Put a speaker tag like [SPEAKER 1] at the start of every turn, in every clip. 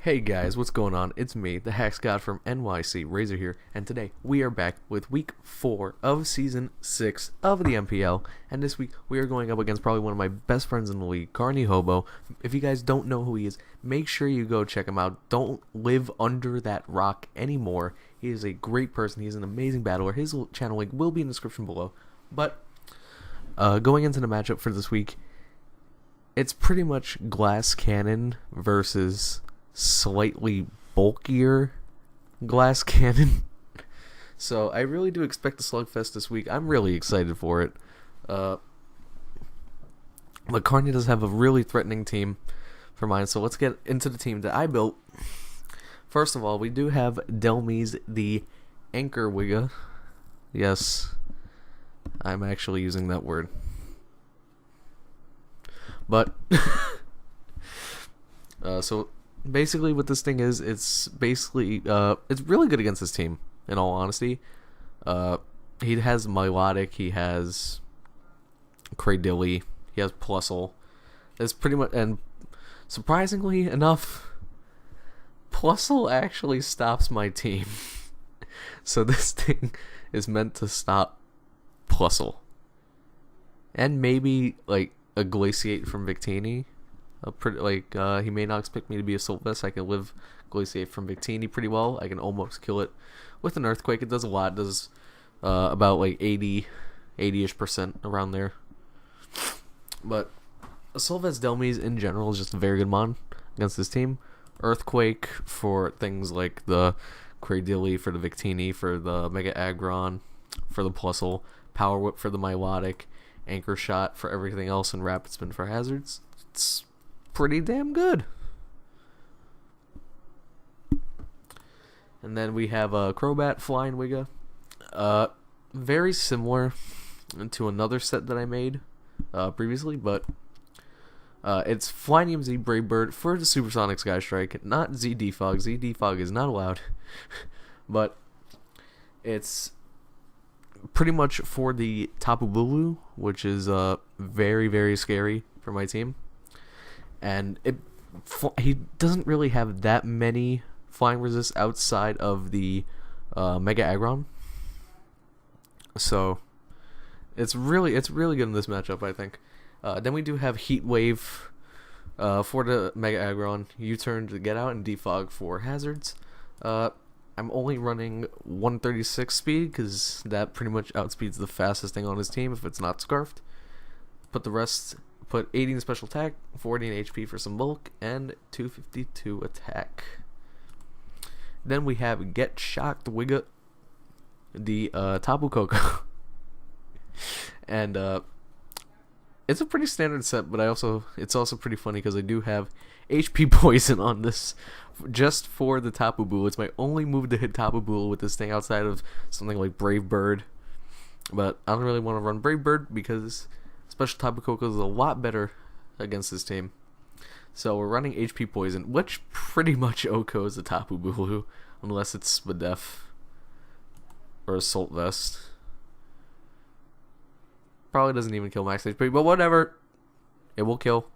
[SPEAKER 1] Hey guys, what's going on? It's me, the Hacks God from NYC, Razor here, and today we are back with week 4 of season 6 of the MPL, and this week we are going up against probably one of my best friends in the league, Carnie Hobo. If you guys don't know who he is, make sure you go check him out. Don't live under that rock anymore. He is a great person. He is an amazing battler. His channel link will be in the description below. But going into the matchup for this week, it's pretty much Glass Cannon versus slightly bulkier Glass Cannon. So I really do expect a slugfest this week. I'm really excited for it. But Carney does have a really threatening team for mine, so let's get into the team that I built. First of all, we do have Delmies, the Anchor Wigga. Yes, I'm actually using that word. But so basically what this thing is, it's basically it's really good against this team, in all honesty. He has Milotic, he has Cradilly, he has Plusle. It's pretty much, and surprisingly enough, Plusle actually stops my team. So this thing is meant to stop Plusle. And maybe like a Glaciate from Victini. He may not expect me to be a Sylvest. I can live Glaciate from Victini pretty well. I can almost kill it with an Earthquake. It does a lot. It does about like 80-ish% around there. But a Sylvest Delmies in general is just a very good mon against this team. Earthquake for things like the Cradilly, for the Victini, for the Mega Aggron, for the Plusle, Power Whip for the Milotic, Anchor Shot for everything else, and Rapid Spin for hazards. It's pretty damn good. And then we have a Crobat Flying Wigga. Very similar to another set that I made previously, but it's Flying EMZ Brave Bird for the Supersonic Sky Strike, not Z Defog. Z Defog is not allowed. But it's pretty much for the Tapu Bulu, which is very, very scary for my team. And he doesn't really have that many flying resists outside of the Mega Aggron. So it's really good in this matchup, I think. Then we do have Heat Wave for the Mega Aggron, U-turn to get out, and Defog for hazards. I'm only running 136 speed because that pretty much outspeeds the fastest thing on his team if it's not Scarfed. Put 80 in special attack, 40 in HP for some bulk, and 252 attack. Then we have Get Shocked Wigga, the Tapu Koko. And it's a pretty standard set, but it's also pretty funny because I do have HP Poison on this just for the Tapu Bulu. It's my only move to hit Tapu Bulu with this thing outside of something like Brave Bird. But I don't really want to run Brave Bird because Special Tapu Koko is a lot better against this team. So we're running HP Poison, which pretty much OHKOs the Tapu Bulu, unless it's Spadef or Assault Vest. Probably doesn't even kill max HP, but whatever. It will kill.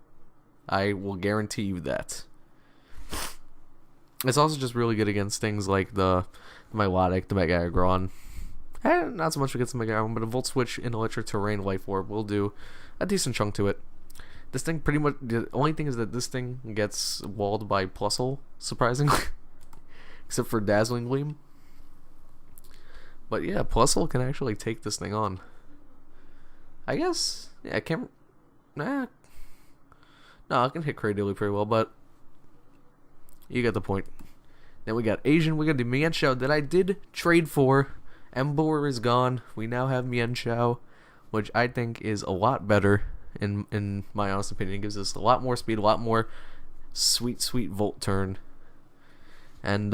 [SPEAKER 1] I will guarantee you that. It's also just really good against things like the Milotic, the Mega Aggron. Not so much against the Mega Aggron, but a Volt Switch in Electric Terrain Life Orb will do a decent chunk to it. This thing pretty much, the only thing is that this thing gets walled by Plusle, surprisingly. Except for Dazzling Gleam. But yeah, Plusle can actually take this thing on. I guess, yeah, I can't, no, I can hit Cradilly pretty well, but you get the point. Then we got Asian, we got the Mienshao that I did trade for. Emboar is gone. We now have Mienshao, which I think is a lot better, in my honest opinion. It gives us a lot more speed, a lot more sweet Volt Turn. And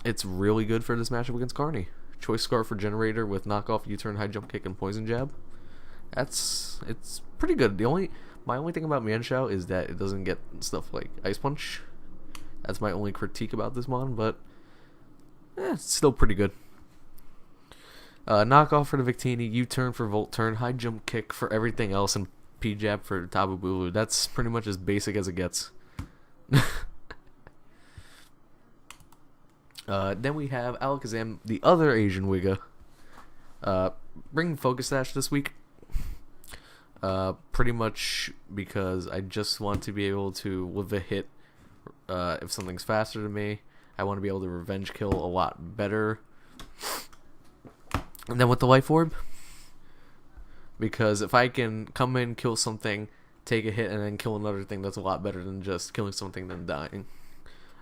[SPEAKER 1] it's really good for this matchup against Carney. Choice Scarf for Generator with knockoff, U-turn, high jump kick, and poison jab. It's pretty good. My only thing about Mienshao is that it doesn't get stuff like Ice Punch. That's my only critique about this mon, but it's still pretty good. Knockoff for the Victini, U-turn for Volt Turn, high jump kick for everything else, and P-jab for Tapu Bulu. That's pretty much as basic as it gets. Then we have Alakazam, the other Asian Wigga, bringing Focus Sash this week. Pretty much because I just want to be able to, with a hit, if something's faster than me, I want to be able to revenge kill a lot better. And then with the Life Orb, because if I can come in, kill something, take a hit, and then kill another thing, that's a lot better than just killing something then dying.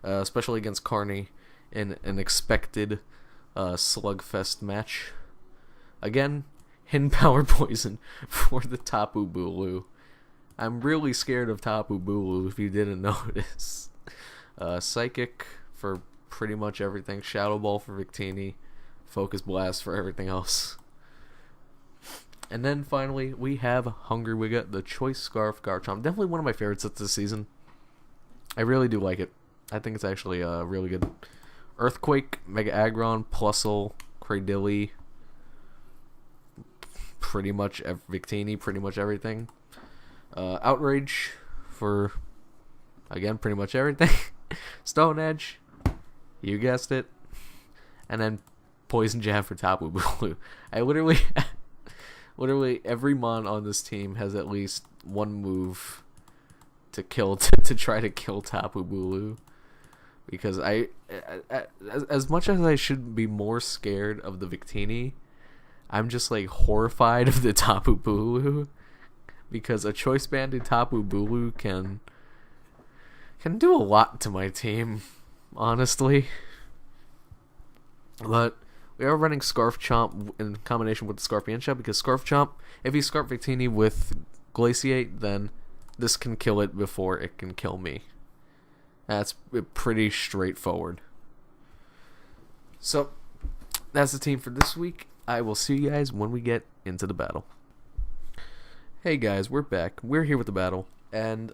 [SPEAKER 1] Especially against Carnie in an expected slugfest match. Again, Hidden Power Poison for the Tapu Bulu. I'm really scared of Tapu Bulu, if you didn't notice. Psychic for pretty much everything. Shadow Ball for Victini. Focus Blast for everything else. And then finally, we have Hungry Wigga, the Choice Scarf Garchomp. Definitely one of my favorites of this season. I really do like it. I think it's actually really good. Earthquake, Mega Aggron, Plusle, Cradilly, pretty much Victini, pretty much everything. Outrage for, again, pretty much everything. Stone Edge, you guessed it. And then Poison Jab for Tapu Bulu. I literally every mon on this team has at least one move to kill to try to kill Tapu Bulu. Because as much as I should be more scared of the Victini, I'm just like horrified of the Tapu Bulu, because a choice banded Tapu Bulu can do a lot to my team, honestly. But we are running Scarf Chomp in combination with the Scorpion Shot, because Scarf Chomp, if you Scarf Victini with Glaciate, then this can kill it before it can kill me. That's pretty straightforward. So, that's the team for this week. I will see you guys when we get into the battle. Hey guys, we're back. We're here with the battle. And,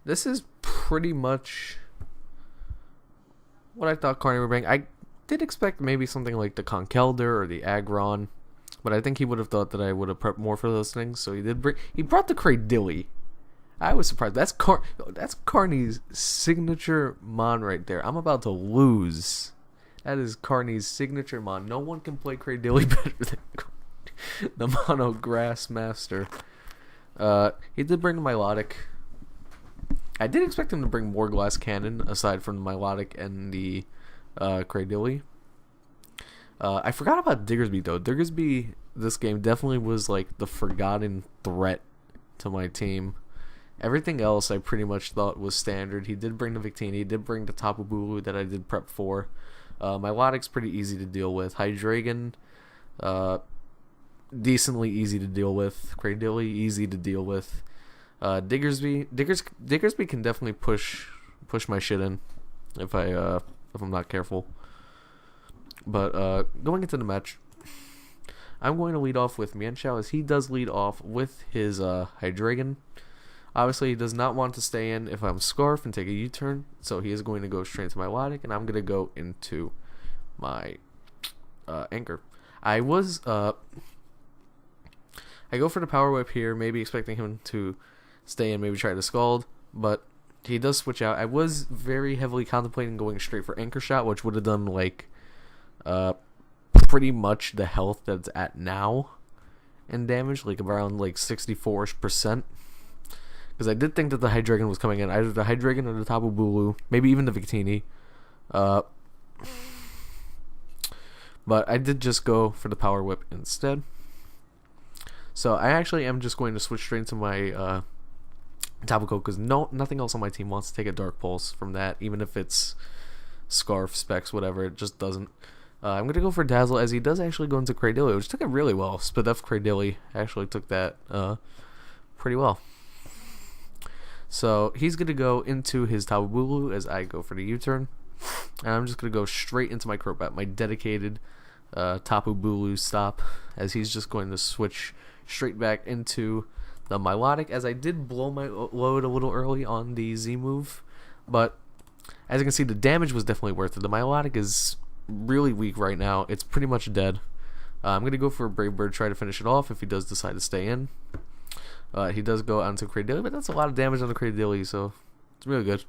[SPEAKER 1] this is pretty much what I thought Carnie would bring. I did expect maybe something like the Conkeldurr or the Aggron, but I think he would have thought that I would have prepped more for those things, so he brought the Cradilly. I was surprised. That's Carnie's signature mon right there. I'm about to lose. That is Carnie's signature mon. No one can play Cradilly better than the Mono Grass Master. He did bring the Milotic. I did expect him to bring more Glass Cannon aside from the Milotic and the Cradilly. I forgot about Diggersby though. Diggersby this game definitely was like the forgotten threat to my team. Everything else I pretty much thought was standard. He did bring the Victini, he did bring the Tapu Bulu that I did prep for. Milotic's pretty easy to deal with. Hydreigon, decently easy to deal with. Cradilly, easy to deal with. Diggersby can definitely push my shit in if I'm not careful. But going into the match, I'm going to lead off with Mienshao, as he does lead off with his Hydreigon. Obviously, he does not want to stay in if I'm Scarf and take a U-turn, so he is going to go straight into my Milotic, and I'm going to go into my Anchor. I go for the Power Whip here, maybe expecting him to stay in, maybe try to Scald, but he does switch out. I was very heavily contemplating going straight for Anchor Shot, which would have done like pretty much the health that's at now in damage, like around like 64%. Because I did think that the Hydreigon was coming in, either the Hydreigon or the Tapu Bulu, maybe even the Victini. But I did just go for the Power Whip instead. So I actually am just going to switch straight into my Tapu Koko, because nothing else on my team wants to take a Dark Pulse from that, even if it's Scarf, Specs, whatever, it just doesn't. I'm going to go for Dazzle, as he does actually go into Cradilly, which took it really well. Spadef Cradilly actually took that pretty well. So he's going to go into his Tapu Bulu as I go for the U-turn. And I'm just going to go straight into my Crobat, my dedicated Tapu Bulu stop, as he's just going to switch straight back into the Milotic, as I did blow my load a little early on the Z move. But as you can see, the damage was definitely worth it. The Milotic is really weak right now. It's pretty much dead. I'm going to go for a Brave Bird, try to finish it off if he does decide to stay in. He does go onto Cradilly, but that's a lot of damage on the Cradilly, so it's really good.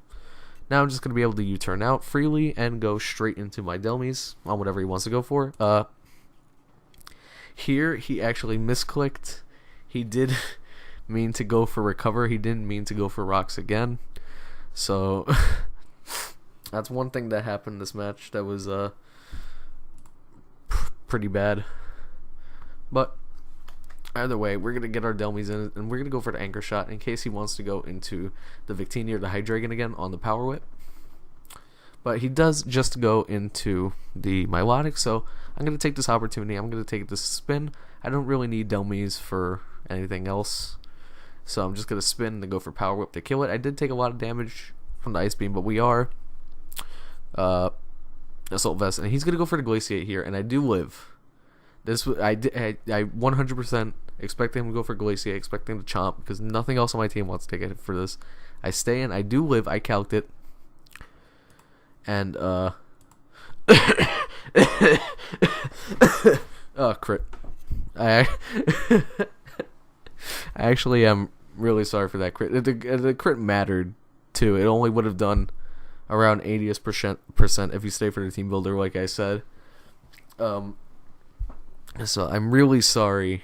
[SPEAKER 1] Now I'm just going to be able to U-turn out freely and go straight into my Delmies on whatever he wants to go for. Here, he actually misclicked. He did mean to go for Recover. He didn't mean to go for Rocks again. So, that's one thing that happened this match that was pretty bad. But, either way, we're going to get our Delmies in, and we're going to go for the Anchor Shot in case he wants to go into the Victini or the Hydreigon again on the Power Whip. But he does just go into the Milotic, so I'm going to take this opportunity. I'm going to take this spin. I don't really need Delmies for anything else, so I'm just going to spin and go for Power Whip to kill it. I did take a lot of damage from the Ice Beam, but we are Assault Vest, and he's going to go for the Glaciate here, and I do live. I 100% expect him to go for Glaciate, expecting to Chomp, because nothing else on my team wants to take a hit for this. I stay in, I do live, I calced it. And, oh, crit. I actually am really sorry for that crit. The crit mattered, too. It only would have done around 80% if you stay for the team builder, like I said. So I'm really sorry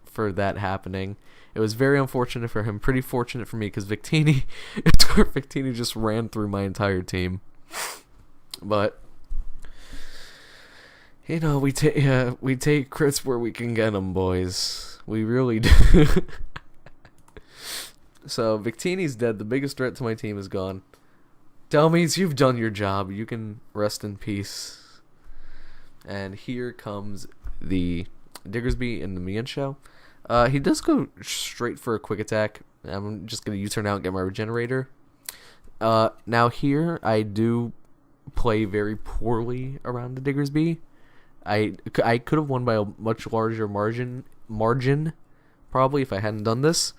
[SPEAKER 1] for that happening. It was very unfortunate for him, pretty fortunate for me, because Victini just ran through my entire team. But you know, we take crits where we can get them, boys. We really do. So Victini's dead. The biggest threat to my team is gone. Delmies, you've done your job. You can rest in peace. And here comes the Diggersby in the Mienshao. He does go straight for a quick attack. I'm just going to U-turn out and get my Regenerator. Now here, I do play very poorly around the Diggersby. I could have won by a much larger margin, probably, if I hadn't done this.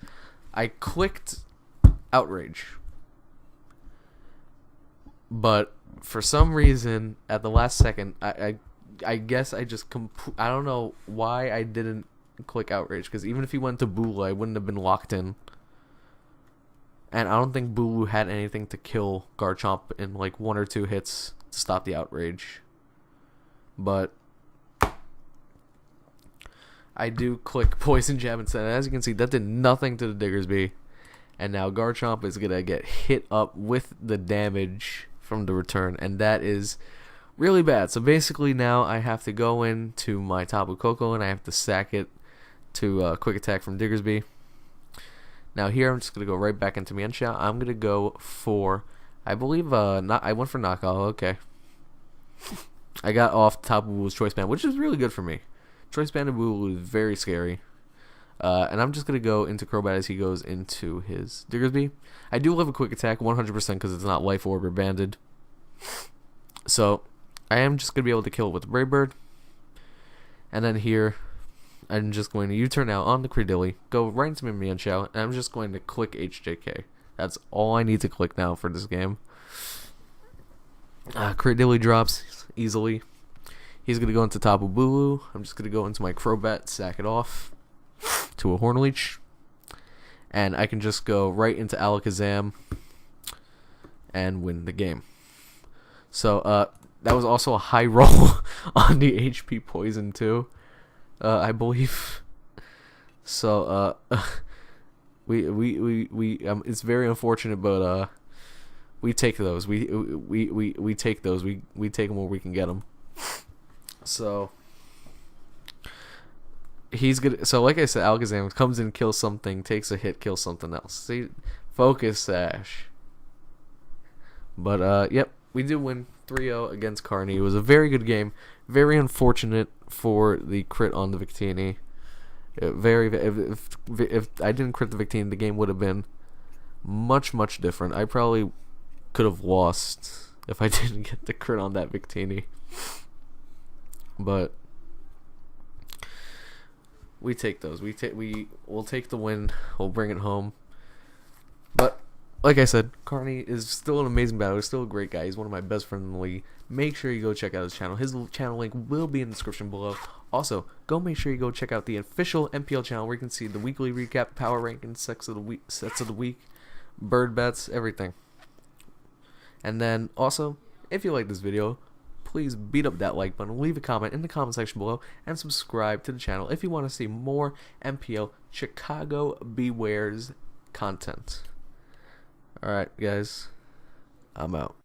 [SPEAKER 1] I clicked Outrage. But for some reason, at the last second, I guess I just I don't know why I didn't click Outrage, because even if he went to Bula, I wouldn't have been locked in. And I don't think Bulu had anything to kill Garchomp in like 1 or 2 hits to stop the Outrage. But I do click Poison Jab instead. And as you can see, that did nothing to the Diggersby. And now Garchomp is going to get hit up with the damage from the return. And that is really bad. So basically now I have to go into my Tapu Koko and I have to sack it to Quick Attack from Diggersby. Now here I'm just going to go right back into Mienshao. I'm going to go for, I believe, I went for Knockoff. Okay. I got off Tapu Bulu's Choice Band, which is really good for me. Choice Band of Bulu is very scary. And I'm just going to go into Crobat as he goes into his Diggersby. I do love a Quick Attack 100% because it's not Life Orb or Banded. So I am just going to be able to kill it with Brave Bird. And then here, I'm just going to U-turn out on the Credilly, go right into my Mienshao, and I'm just going to click HJK. That's all I need to click now for this game. Credilly drops easily. He's going to go into Tapu Bulu. I'm just going to go into my Crobat, sack it off to a Hornleech. And I can just go right into Alakazam and win the game. So, that was also a high roll on the HP Poison, too. I believe. So, it's very unfortunate, but we take those. We take those. We take them where we can get them. So he's good. So like I said, Alakazam comes in, kills something, takes a hit, kills something else. See, focus Sash. But yep, we did win 3-0 against Carnie. It was a very good game. Very unfortunate for the crit on the Victini. If I didn't crit the Victini, the game would have been much different. I probably could have lost if I didn't get the crit on that Victini. But we take those. We'll take the win. We'll bring it home. But like I said, Carnie is still an amazing battler. He's still a great guy. He's one of my best friends in the league. Make sure you go check out his channel. His channel link will be in the description below. Also, go make sure you go check out the official MPL channel where you can see the weekly recap, power rankings, sets of the week, bird bets, everything. And then also, if you like this video, please beat up that like button, leave a comment in the comment section below, and subscribe to the channel if you want to see more MPL Chicago Bewears content. Alright guys, I'm out.